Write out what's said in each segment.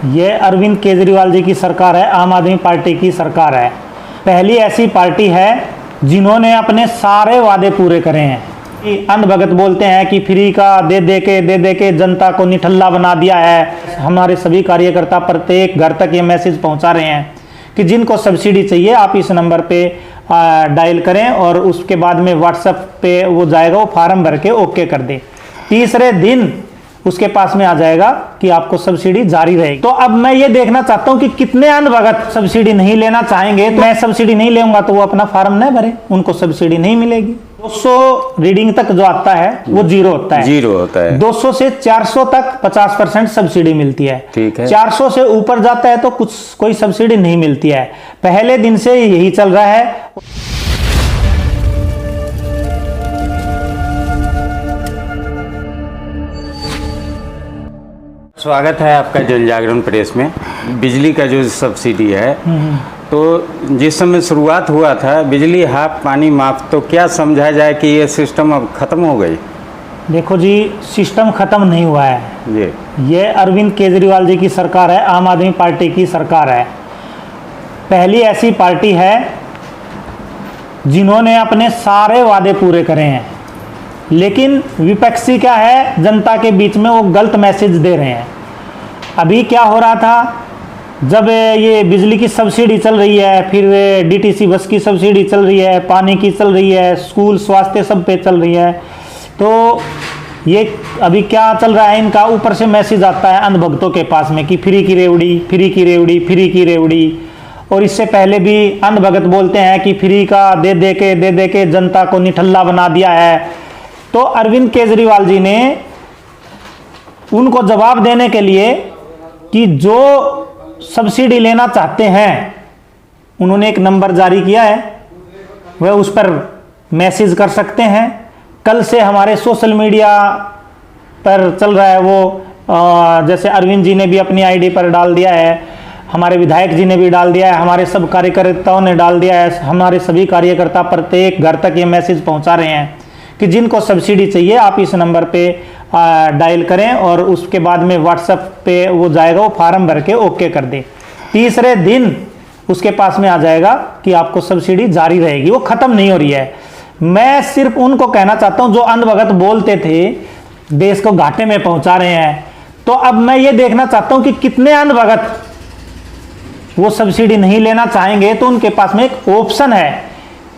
ये अरविंद केजरीवाल जी की सरकार है, आम आदमी पार्टी की सरकार है। पहली ऐसी पार्टी है जिन्होंने अपने सारे वादे पूरे करे हैं। अंधभगत बोलते हैं कि फ्री का दे दे के जनता को निठल्ला बना दिया है। हमारे सभी कार्यकर्ता प्रत्येक घर तक ये मैसेज पहुंचा रहे हैं कि जिनको सब्सिडी चाहिए आप इस नंबर पे डायल करें और उसके बाद में व्हाट्सएप पे वो जाएगा, वो फार्म भर के ओके कर दे। तीसरे दिन उसके पास में आ जाएगा कि आपको सब्सिडी जारी रहेगी। तो अब मैं ये देखना चाहता हूं कि कितने अन्नभगत सब्सिडी नहीं लेना चाहेंगे। तो मैं सब्सिडी नहीं लेऊंगा तो वो अपना फार्म न भरे, उनको सब्सिडी नहीं मिलेगी। 200 रीडिंग तक जो आता है वो जीरो होता है। 200 से 400 तक 50% सब्सिडी मिलती है। ठीक है। 400 से ऊपर जाता है तो कोई सब्सिडी नहीं मिलती है। पहले दिन से यही चल रहा है। स्वागत है आपका जन जागरण प्रेस में। बिजली का जो सब्सिडी है, तो जिस समय शुरुआत हुआ था बिजली हाफ पानी माफ, तो क्या समझा जाए कि ये सिस्टम अब खत्म हो गई? देखो जी, सिस्टम खत्म नहीं हुआ है। ये अरविंद केजरीवाल जी की सरकार है, आम आदमी पार्टी की सरकार है। पहली ऐसी पार्टी है जिन्होंने अपने सारे वादे पूरे करे हैं, लेकिन विपक्षी क्या है, जनता के बीच में वो गलत मैसेज दे रहे हैं। अभी क्या हो रहा था, जब ये बिजली की सब्सिडी चल रही है, फिर डीटीसी बस की सब्सिडी चल रही है, पानी की चल रही है, स्कूल स्वास्थ्य सब पे चल रही है, तो ये अभी क्या चल रहा है, इनका ऊपर से मैसेज आता है अंधभक्तों के पास में कि फ्री की रेवड़ी, फ्री की रेवड़ी, फ्री की रेवड़ी। और इससे पहले भी अंधभगत बोलते हैं कि फ्री का दे दे के जनता को निठल्ला बना दिया है। तो अरविंद केजरीवाल जी ने उनको जवाब देने के लिए कि जो सब्सिडी लेना चाहते हैं, उन्होंने एक नंबर जारी किया है, वह उस पर मैसेज कर सकते हैं। कल से हमारे सोशल मीडिया पर चल रहा है वो, जैसे अरविंद जी ने भी अपनी आईडी पर डाल दिया है, हमारे विधायक जी ने भी डाल दिया है, हमारे सब कार्यकर्ताओं ने डाल दिया है। हमारे सभी कार्यकर्ता प्रत्येक घर तक ये मैसेज पहुंचा रहे हैं कि जिनको सब्सिडी चाहिए आप इस नंबर पे डायल करें और उसके बाद में व्हाट्सएप पे वो जाएगा, वो फार्म भर के ओके कर दे। तीसरे दिन उसके पास में आ जाएगा कि आपको सब्सिडी जारी रहेगी, वो खत्म नहीं हो रही है। मैं सिर्फ उनको कहना चाहता हूं जो अंधभगत बोलते थे देश को घाटे में पहुंचा रहे हैं। तो अब मैं ये देखना चाहता हूं कि कितने अंधभगत वो सब्सिडी नहीं लेना चाहेंगे। तो उनके पास में एक ऑप्शन है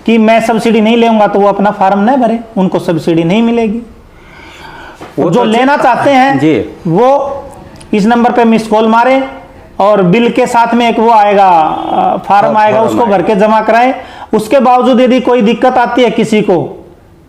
कि मैं सब्सिडी नहीं लेऊंगा तो वो अपना फार्म न भरे, उनको सब्सिडी नहीं मिलेगी। वो जो लेना चाहते हैं जी, वो इस नंबर पे मिस कॉल मारे और बिल के साथ में एक वो आएगा, फार्म आएगा, उसको भर के जमा कराएं। उसके बावजूद यदि कोई दिक्कत आती है किसी को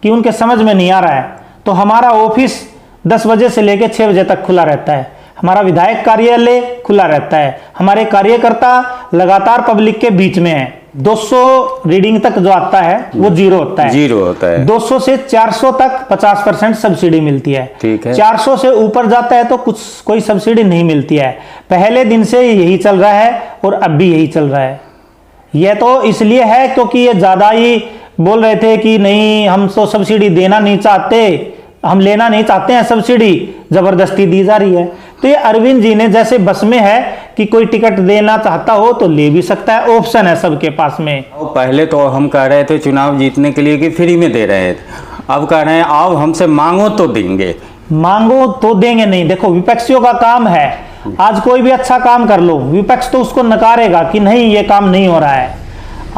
कि उनके समझ में नहीं आ रहा है, तो हमारा ऑफिस 10 बजे से लेकर 6 बजे तक खुला रहता है। हमारा विधायक कार्यालय खुला रहता है। हमारे कार्यकर्ता लगातार पब्लिक के बीच में है। 200 रीडिंग तक जो आता है वो जीरो होता है। 200 से 400 तक 50% सब्सिडी मिलती है। ठीक है। 400 से ऊपर जाता है तो कोई सब्सिडी नहीं मिलती है। पहले दिन से यही चल रहा है और अब भी यही चल रहा है। यह तो इसलिए है क्योंकि ये ज्यादा ही बोल रहे थे कि नहीं, हम तो सब्सिडी देना नहीं चाहते, हम लेना नहीं चाहते हैं, सब्सिडी जबरदस्ती दी जा रही है। तो ये अरविंद जी ने जैसे बस में है कि कोई टिकट देना चाहता हो तो ले भी सकता है, ऑप्शन है सबके पास में। पहले तो हम कह रहे थे चुनाव जीतने के लिए कि फ्री में दे रहे थे, अब कह रहे हैं आओ हमसे मांगो तो देंगे। मांगो तो देंगे नहीं। देखो, विपक्षियों का काम है, आज कोई भी अच्छा काम कर लो, विपक्ष तो उसको नकारेगा कि नहीं ये काम नहीं हो रहा है।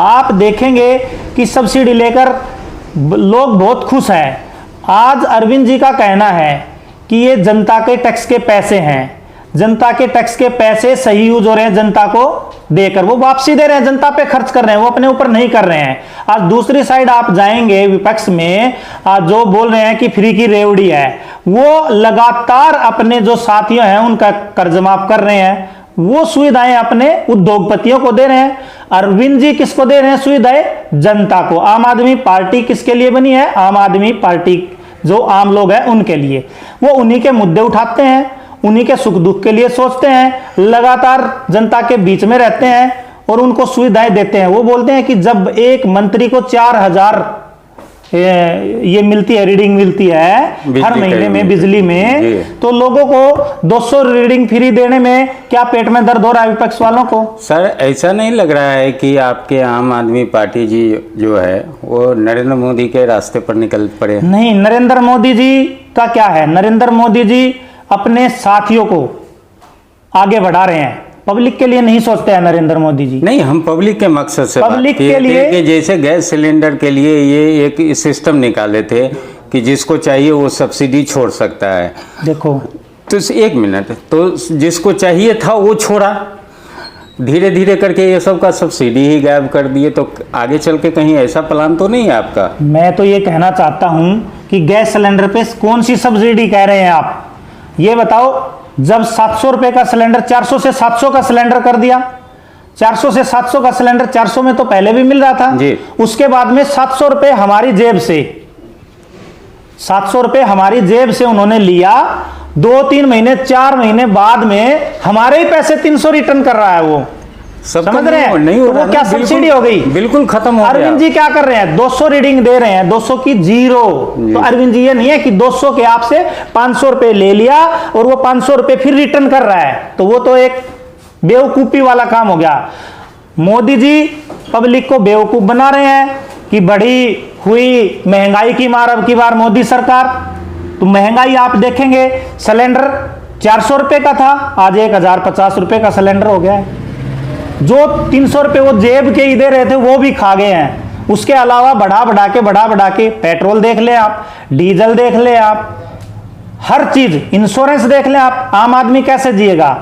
आप देखेंगे कि सब्सिडी लेकर लोग बहुत खुश हैं। आज अरविंद जी का कहना है कि ये जनता के टैक्स के पैसे हैं, जनता के टैक्स के पैसे सही यूज हो रहे हैं, जनता को देकर वो वापसी दे रहे हैं, जनता पे खर्च कर रहे हैं, वो अपने ऊपर नहीं कर रहे हैं। आज दूसरी साइड आप जाएंगे विपक्ष में, आज जो बोल रहे हैं कि फ्री की रेवड़ी है, वो लगातार अपने जो साथियों हैं उनका कर्ज माफ कर रहे हैं, वो सुविधाएं अपने उद्योगपतियों को दे रहे हैं। अरविंद जी किसको दे रहे हैं सुविधाएं? जनता को। आम आदमी पार्टी किसके लिए बनी है? आम आदमी पार्टी जो आम लोग हैं उनके लिए। वो उन्हीं के मुद्दे उठाते हैं, उन्हीं के सुख दुख के लिए सोचते हैं, लगातार जनता के बीच में रहते हैं और उनको सुविधाएं देते हैं। वो बोलते हैं कि जब एक मंत्री को 4000 ये मिलती है, रीडिंग मिलती है हर महीने में बिजली में, तो लोगों को 200 रीडिंग फ्री देने में क्या पेट में दर्द हो रहा है विपक्ष वालों को? सर ऐसा नहीं लग रहा है कि आपके आम आदमी पार्टी जी जो है वो नरेंद्र मोदी के रास्ते पर निकल पड़े? नहीं, नरेंद्र मोदी जी का क्या है, नरेंद्र मोदी जी अपने साथियों को आगे बढ़ा रहे हैं, पब्लिक के लिए नहीं सोचते हैं नरेंद्र मोदी जी। नहीं, हम पब्लिक के मकसद से पब्लिक के लिए कि जैसे गैस सिलेंडर के लिए ये एक सिस्टम निकाले थे कि जिसको चाहिए वो सब्सिडी छोड़ सकता है। देखो तो एक मिनट, तो जिसको चाहिए था वो छोड़ा, धीरे धीरे करके ये सब का सब्सिडी ही गायब कर दिए, तो आगे चल के कहीं ऐसा प्लान तो नहीं है आपका? मैं तो ये कहना चाहता हूं कि गैस सिलेंडर पे कौन सी सब्सिडी कह रहे हैं आप, ये बताओ। जब 700 रुपए का सिलेंडर 400 से 700 का सिलेंडर कर दिया, 400 से 700 का सिलेंडर 400 में तो पहले भी मिल रहा था जी। उसके बाद में 700 रुपए हमारी जेब से, 700 रुपए हमारी जेब से उन्होंने लिया, 2-3 महीने 4 महीने बाद में हमारे ही पैसे 300 रिटर्न कर रहा है वो, समझ रहे हैं? नहीं, तो वो क्या सब्सिडी हो गई? बिल्कुल खत्म हो गया। अरविंद जी क्या कर रहे हैं, 200 रीडिंग दे रहे हैं, 200 की 0। तो अरविंद जी ये नहीं है कि 200 के आपसे 500 रुपए ले लिया और वो 500 रुपए फिर रिटर्न कर रहा है, तो वो तो एक बेवकूफी वाला काम हो गया। मोदी जी पब्लिक को बेवकूफ बना रहे हैं कि बढ़ी हुई महंगाई की मार अब की बार मोदी सरकार। तो महंगाई आप देखेंगे, सिलेंडर 400 रुपए का था, आज 1050 रुपए का सिलेंडर हो गया है। जो 300 रुपए वो जेब के ही दे रहे थे वो भी खा गए हैं। उसके अलावा बढ़ा बढ़ा के पेट्रोल देख ले आप, डीजल देख ले आप, हर चीज, इंश्योरेंस देख ले आप, आम आदमी कैसे जिएगा?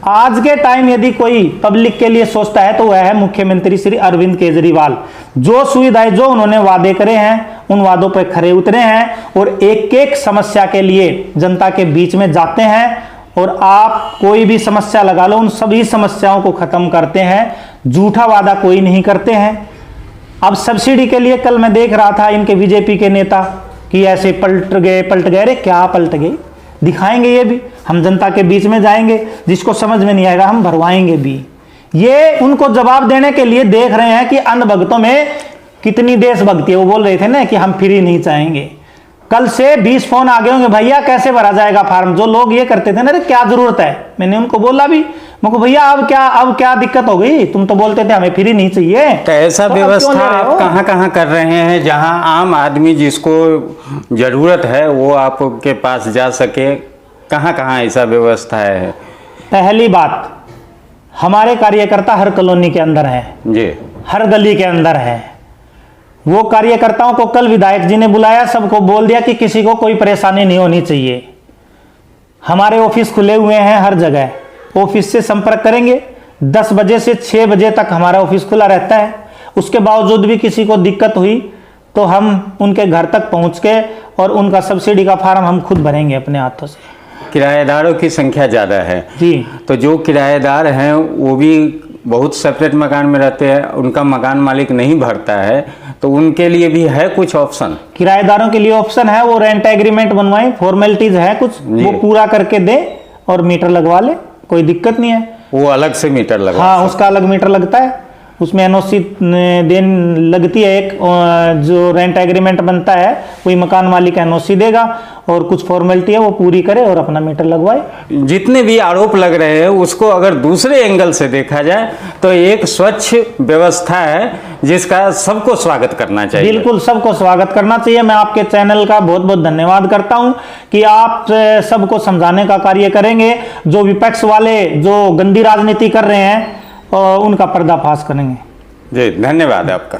आज के टाइम यदि कोई पब्लिक के लिए सोचता है तो वह है मुख्यमंत्री श्री अरविंद केजरीवाल। जो सुविधाएं, जो उन्होंने वादे करे हैं उन वादों पर खरे उतरे हैं और एक एक समस्या के लिए जनता के बीच में जाते हैं और आप कोई भी समस्या लगा लो, उन सभी समस्याओं को खत्म करते हैं। झूठा वादा कोई नहीं करते हैं। अब सब्सिडी के लिए कल मैं देख रहा था इनके बीजेपी के नेता कि ऐसे पलट गए। अरे क्या पलट गए, दिखाएंगे ये भी, हम जनता के बीच में जाएंगे, जिसको समझ में नहीं आएगा हम भरवाएंगे भी। ये उनको जवाब देने के लिए देख रहे हैं कि अन्य भक्तों में कितनी देशभक्ति है। वो बोल रहे थे ना कि हम फ्री नहीं चाहेंगे, कल से 20 फोन आ गए होंगे, भैया कैसे भरा जाएगा फार्म। जो लोग ये करते थे ना, अरे क्या जरूरत है, मैंने उनको बोला भी, मैं भैया अब क्या दिक्कत हो गई, तुम तो बोलते थे हमें फ्री नहीं चाहिए। तो ऐसा व्यवस्था आप कहाँ कहाँ कर रहे हैं जहाँ आम आदमी जिसको जरूरत है वो आपके पास जा सके? कहाँ कहाँ ऐसा व्यवस्था है? पहली बात, हमारे कार्यकर्ता हर कॉलोनी के अंदर है जी, हर गली के अंदर है। वो कार्यकर्ताओं को कल विधायक जी ने बुलाया, सबको बोल दिया कि किसी को कोई परेशानी नहीं होनी चाहिए। हमारे ऑफिस खुले हुए हैं हर जगह, ऑफिस से संपर्क करेंगे। 10 बजे से 6 बजे तक हमारा ऑफिस खुला रहता है। उसके बावजूद भी किसी को दिक्कत हुई तो हम उनके घर तक पहुंच के और उनका सब्सिडी का फार्म हम खुद भरेंगे अपने हाथों से। किराएदारों की संख्या ज़्यादा है जी, तो जो किराएदार हैं वो भी बहुत सेपरेट मकान में रहते हैं, उनका मकान मालिक नहीं भरता है, तो उनके लिए भी है कुछ ऑप्शन? किराएदारों के लिए ऑप्शन है, वो रेंट एग्रीमेंट बनवाएं, फॉर्मेलिटीज है कुछ, वो पूरा करके दे और मीटर लगवा ले, कोई दिक्कत नहीं है। वो अलग से मीटर लगा? हाँ, उसका अलग मीटर लगता है, उसमें एनओसी लगती है एक, जो रेंट एग्रीमेंट बनता है वही मकान मालिक एनओसी देगा और कुछ फॉर्मेलिटी है वो पूरी करे और अपना मीटर लगवाए। जितने भी आरोप लग रहे हैं उसको अगर दूसरे एंगल से देखा जाए तो एक स्वच्छ व्यवस्था है जिसका सबको स्वागत करना चाहिए। बिल्कुल सबको स्वागत करना चाहिए। मैं आपके चैनल का बहुत बहुत धन्यवाद करता हूं कि आप सबको समझाने का कार्य करेंगे। जो विपक्ष वाले जो गंदी राजनीति कर रहे हैं उनका पर्दाफाश करेंगे। जी, धन्यवाद आपका।